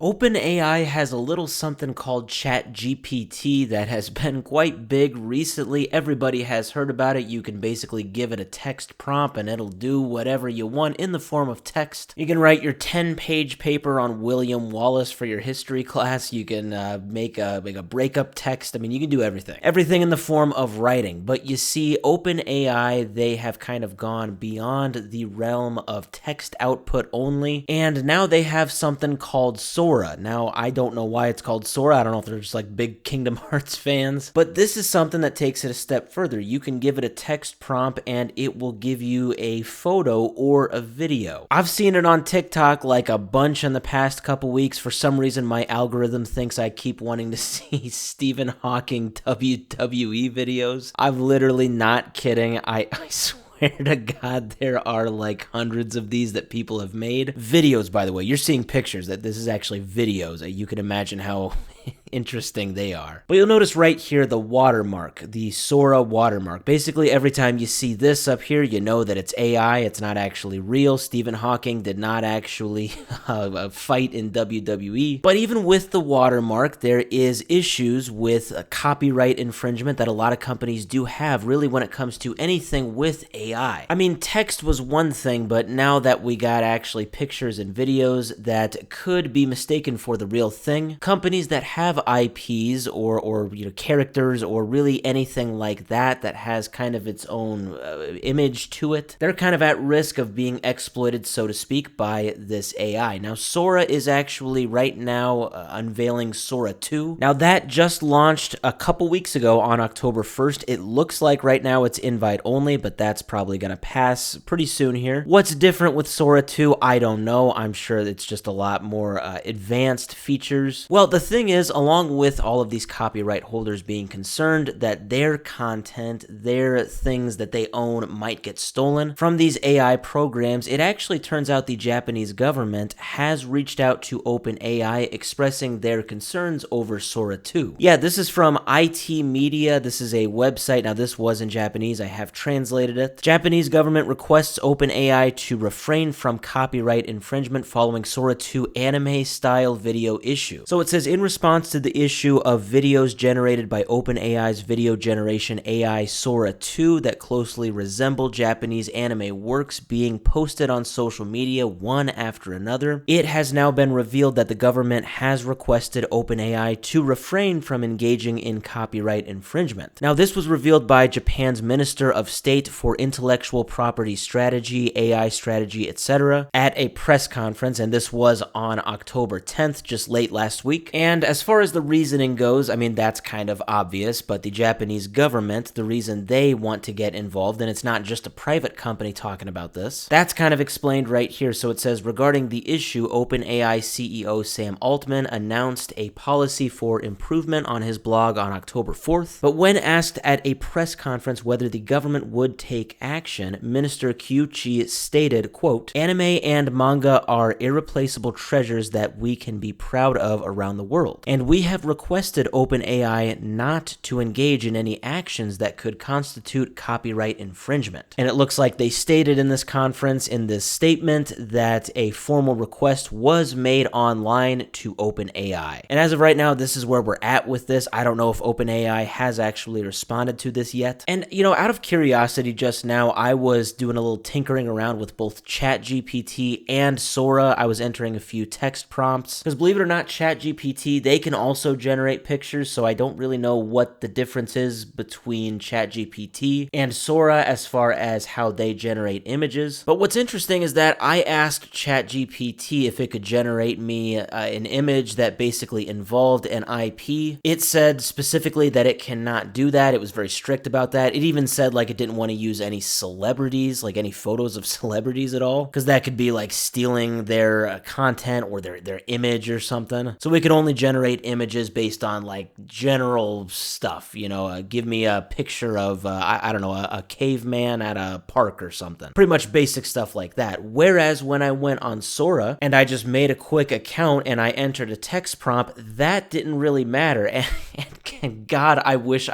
OpenAI has a little something called ChatGPT that has been quite big recently. Everybody has heard about it. You can basically give it a text prompt and it'll do whatever you want in the form of text. You can write your 10-page paper on William Wallace for your history class. You can make a breakup text. I mean, you can do everything. Everything in the form of writing. But you see, OpenAI, they have kind of gone beyond the realm of text output only. And now they have something called Sora. Now, I don't know why it's called Sora. I don't know if they're just like big Kingdom Hearts fans, but this is something that takes it a step further. You can give it a text prompt and it will give you a photo or a video. I've seen it on TikTok like a bunch in the past couple weeks. For some reason, my algorithm thinks I keep wanting to see Stephen Hawking WWE videos. I'm literally not kidding. I swear to God, there are like hundreds of these that people have made. Videos, by the way, you're seeing pictures. That this is actually videos. You can imagine how interesting they are. But you'll notice right here the watermark, the Sora watermark. Basically, every time you see this up here, you know that it's AI. It's not actually real. Stephen Hawking did not actually fight in WWE. But even with the watermark, there is issues with copyright infringement that a lot of companies do have, really, when it comes to anything with AI. I mean, text was one thing, but now that we got actually pictures and videos that could be mistaken for the real thing, companies that have IPs or characters or really anything like that has kind of its own image to it, they're kind of at risk of being exploited, so to speak, by this AI. Now, Sora is actually right now unveiling Sora 2. Now, that just launched a couple weeks ago on October 1st. It looks like right now it's invite only, but that's probably going to pass pretty soon here. What's different with Sora 2? I don't know. I'm sure it's just a lot more advanced features. Well, the thing is, along with all of these copyright holders being concerned that their content, their things that they own might get stolen from these AI programs, it actually turns out the Japanese government has reached out to OpenAI expressing their concerns over Sora 2. Yeah, this is from IT Media. This is a website. Now, this was in Japanese. I have translated it. Japanese government requests OpenAI to refrain from copyright infringement following Sora 2 anime-style video issue. So it says, in response to the issue of videos generated by OpenAI's video generation AI Sora 2 that closely resemble Japanese anime works being posted on social media one after another, it has now been revealed that the government has requested OpenAI to refrain from engaging in copyright infringement. Now, this was revealed by Japan's Minister of State for Intellectual Property Strategy, AI Strategy, etc., at a press conference, and this was on October 10th, just late last week. And as far as the reasoning goes, I mean, that's kind of obvious, but the Japanese government, the reason they want to get involved, and it's not just a private company talking about this, that's kind of explained right here. So it says, regarding the issue, OpenAI CEO Sam Altman announced a policy for improvement on his blog on October 4th, but when asked at a press conference whether the government would take action, Minister Kyuchi stated, quote, "Anime and manga are irreplaceable treasures that we can be proud of around the world, and we have requested OpenAI not to engage in any actions that could constitute copyright infringement." And it looks like they stated in this conference, in this statement, that a formal request was made online to OpenAI. And as of right now, this is where we're at with this. I don't know if OpenAI has actually responded to this yet. And, out of curiosity just now, I was doing a little tinkering around with both ChatGPT and Sora. I was entering a few text prompts, because believe it or not, ChatGPT, they can also generate pictures, so I don't really know what the difference is between ChatGPT and Sora as far as how they generate images. But what's interesting is that I asked ChatGPT if it could generate me an image that basically involved an IP. It said specifically that it cannot do that. It was very strict about that. It even said like it didn't want to use any celebrities, like any photos of celebrities at all, because that could be like stealing their content or their image or something. So we could only generate images based on like general stuff, give me a picture of, I don't know, a caveman at a park or something. Pretty much basic stuff like that. Whereas when I went on Sora and I just made a quick account and I entered a text prompt, that didn't really matter. And God, I wish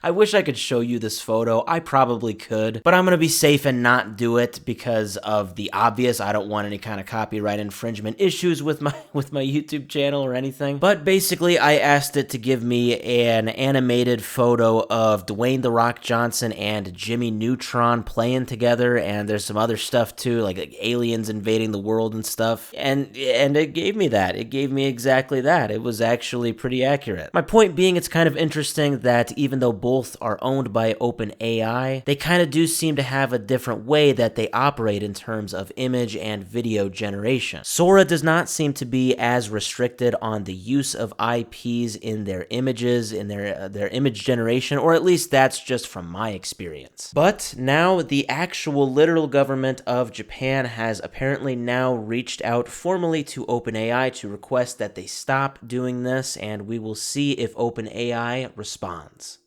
I wish I could show you this photo. I probably could, but I'm gonna be safe and not do it because of the obvious. I don't want any kind of copyright infringement issues with my YouTube channel or anything. But basically, I asked it to give me an animated photo of Dwayne "The Rock" Johnson and Jimmy Neutron playing together, and there's some other stuff too, like aliens invading the world and stuff. And it gave me that. It gave me exactly that. It was actually pretty accurate. My point being, it's kind of interesting that even though both are owned by OpenAI, they kind of do seem to have a different way that they operate in terms of image and video generation. Sora does not seem to be as restricted on the use of IPs in their images, in their image generation, or at least that's just from my experience. But now the actual literal government of Japan has apparently now reached out formally to OpenAI to request that they stop doing this, and we will see if OpenAI responds.